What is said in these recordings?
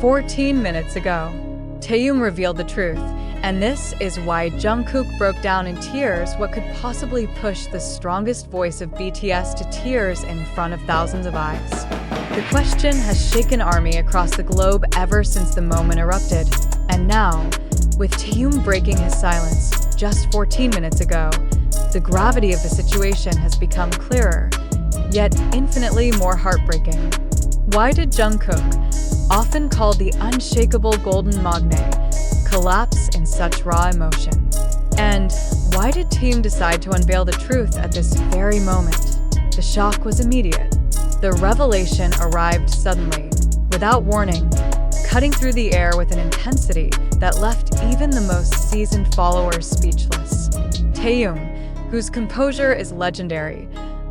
14 minutes ago, Taehyung revealed the truth, and this is why Jungkook broke down in tears what could possibly push the strongest voice of BTS to tears in front of thousands of eyes. The question has shaken ARMY across the globe ever since the moment erupted, and now, with Taehyung breaking his silence just 14 minutes ago, the gravity of the situation has become clearer, yet infinitely more heartbreaking. Why did Jungkook, often called the unshakable golden magne, collapse in such raw emotion? And why did Taehyung decide to unveil the truth at this very moment? The shock was immediate. The revelation arrived suddenly, without warning, cutting through the air with an intensity that left even the most seasoned followers speechless. Taehyung, whose composure is legendary,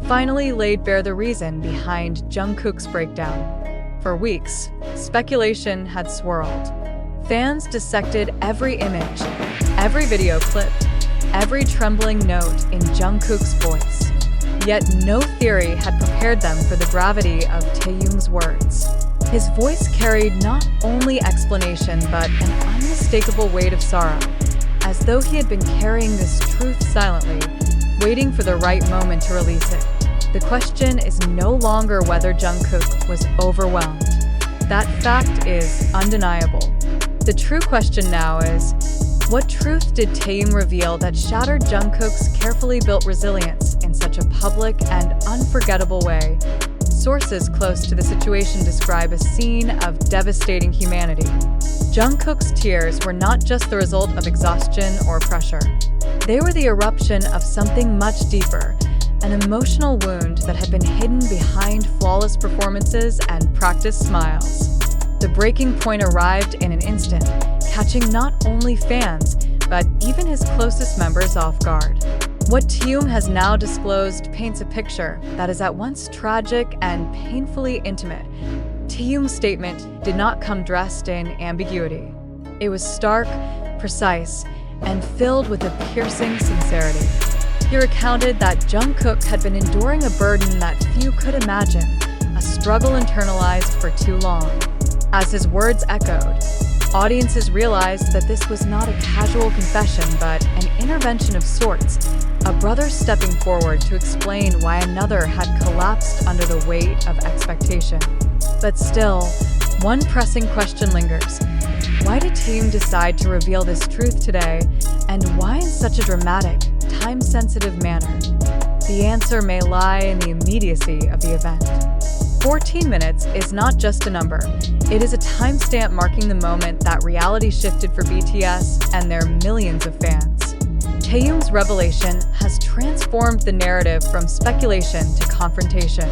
finally laid bare the reason behind Jungkook's breakdown. For weeks, speculation had swirled. Fans dissected every image, every video clip, every trembling note in Jungkook's voice. Yet no theory had prepared them for the gravity of Taehyung's words. His voice carried not only explanation but an unmistakable weight of sorrow, as though he had been carrying this truth silently, waiting for the right moment to release it. The question is no longer whether Jungkook was overwhelmed. That fact is undeniable. The true question now is, what truth did Taehyung reveal that shattered Jungkook's carefully built resilience in such a public and unforgettable way? Sources close to the situation describe a scene of devastating humanity. Jungkook's tears were not just the result of exhaustion or pressure. They were the eruption of something much deeper, an emotional wound that had been hidden behind flawless performances and practiced smiles. The breaking point arrived in an instant, catching not only fans, but even his closest members off guard. What Taehyung has now disclosed paints a picture that is at once tragic and painfully intimate. Taehyung's statement did not come dressed in ambiguity. It was stark, precise, and filled with a piercing sincerity. He recounted that Jungkook had been enduring a burden that few could imagine, a struggle internalized for too long. As his words echoed, audiences realized that this was not a casual confession but an intervention of sorts, a brother stepping forward to explain why another had collapsed under the weight of expectation. But still, one pressing question lingers. Why did Taehyung decide to reveal this truth today, and why in such a dramatic, time-sensitive manner? The answer may lie in the immediacy of the event. 14 minutes is not just a number. It is a timestamp marking the moment that reality shifted for BTS and their millions of fans. Taehyung's revelation has transformed the narrative from speculation to confrontation.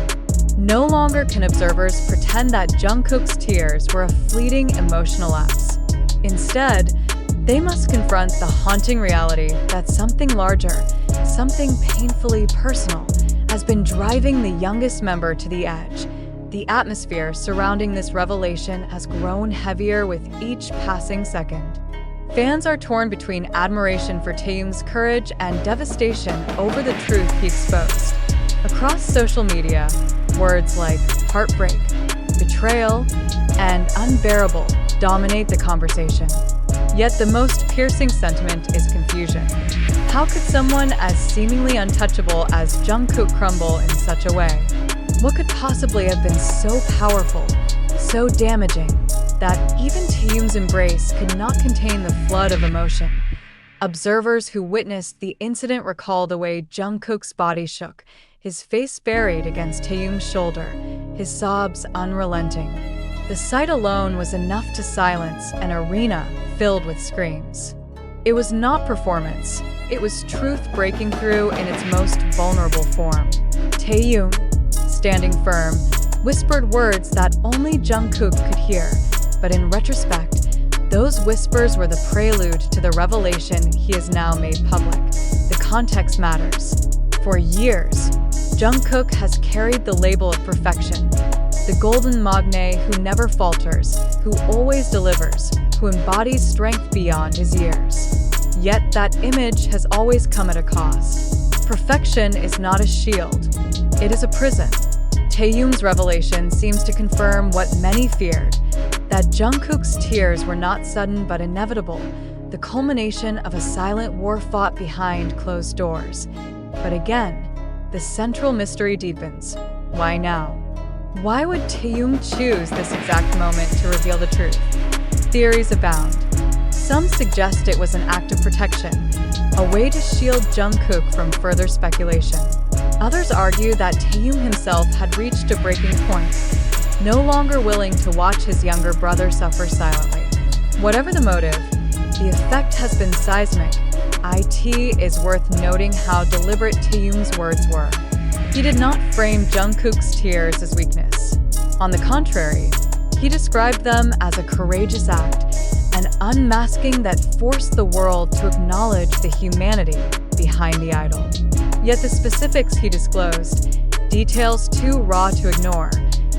No longer can observers pretend that Jungkook's tears were a fleeting emotional lapse. Instead, they must confront the haunting reality that something larger, something painfully personal, has been driving the youngest member to the edge. The atmosphere surrounding this revelation has grown heavier with each passing second. Fans are torn between admiration for Taehyung's courage and devastation over the truth he exposed. Across social media, words like heartbreak, betrayal, and unbearable dominate the conversation. Yet the most piercing sentiment is confusion. How could someone as seemingly untouchable as Jungkook crumble in such a way? What could possibly have been so powerful, so damaging, that even Taehyung's embrace could not contain the flood of emotion? Observers who witnessed the incident recall the way Jungkook's body shook, his face buried against Taehyung's shoulder, his sobs unrelenting. The sight alone was enough to silence an arena filled with screams. It was not performance, it was truth breaking through in its most vulnerable form. Taehyung, standing firm, whispered words that only Jungkook could hear, but in retrospect, those whispers were the prelude to the revelation he has now made public. The context matters. For years, Jungkook has carried the label of perfection, the golden magne who never falters, who always delivers, who embodies strength beyond his years. Yet that image has always come at a cost. Perfection is not a shield, it is a prison. Taehyung's revelation seems to confirm what many feared. That Jungkook's tears were not sudden but inevitable, the culmination of a silent war fought behind closed doors. But again, the central mystery deepens. Why now? Why would Taehyung choose this exact moment to reveal the truth? Theories abound. Some suggest it was an act of protection, a way to shield Jungkook from further speculation. Others argue that Taehyung himself had reached a breaking point, no longer willing to watch his younger brother suffer silently. Whatever the motive, the effect has been seismic. It is worth noting how deliberate Taehyung's words were. He did not frame Jungkook's tears as weakness. On the contrary, he described them as a courageous act, an unmasking that forced the world to acknowledge the humanity behind the idol. Yet the specifics he disclosed, details too raw to ignore,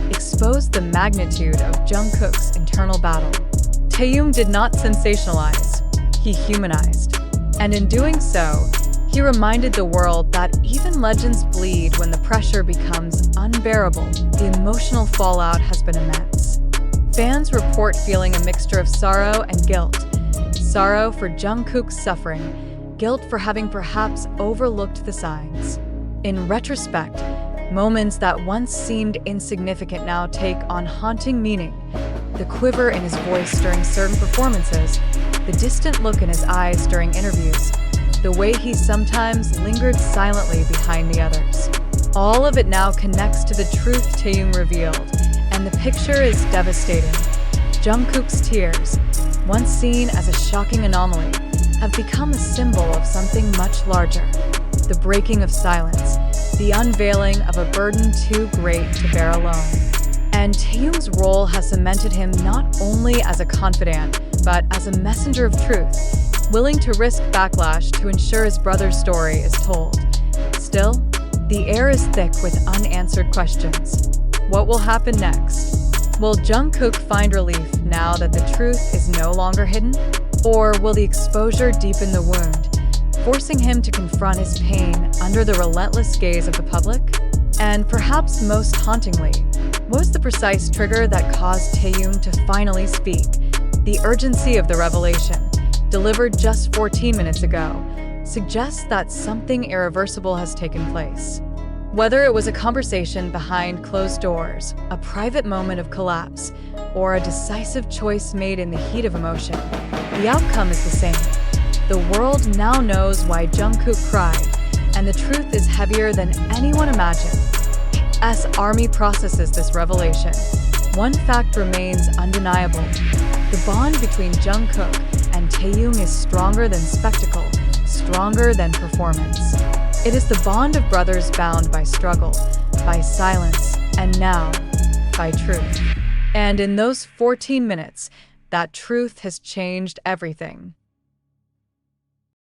exposed the magnitude of Jungkook's internal battle. Taehyung did not sensationalize, he humanized. And in doing so, he reminded the world that even legends bleed when the pressure becomes unbearable. The emotional fallout has been immense. Fans report feeling a mixture of sorrow and guilt. Sorrow for Jungkook's suffering, guilt for having perhaps overlooked the signs. In retrospect, moments that once seemed insignificant now take on haunting meaning. The quiver in his voice during certain performances, the distant look in his eyes during interviews, the way he sometimes lingered silently behind the others. All of it now connects to the truth Taehyung revealed, and the picture is devastating. Jungkook's tears, once seen as a shocking anomaly, have become a symbol of something much larger. The breaking of silence, the unveiling of a burden too great to bear alone. And Taehyung's role has cemented him not only as a confidant, but as a messenger of truth, willing to risk backlash to ensure his brother's story is told. Still, the air is thick with unanswered questions. What will happen next? Will Jungkook find relief now that the truth is no longer hidden? Or will the exposure deepen the wound, forcing him to confront his pain under the relentless gaze of the public? And perhaps most hauntingly, what was the precise trigger that caused Taehyung to finally speak? The urgency of the revelation, delivered just 14 minutes ago, suggests that something irreversible has taken place. Whether it was a conversation behind closed doors, a private moment of collapse, or a decisive choice made in the heat of emotion, the outcome is the same. The world now knows why Jungkook cried, and the truth is heavier than anyone imagined. As ARMY processes this revelation, one fact remains undeniable. The bond between Jungkook and Taehyung is stronger than spectacle, stronger than performance. It is the bond of brothers bound by struggle, by silence, and now, by truth. And in those 14 minutes, that truth has changed everything.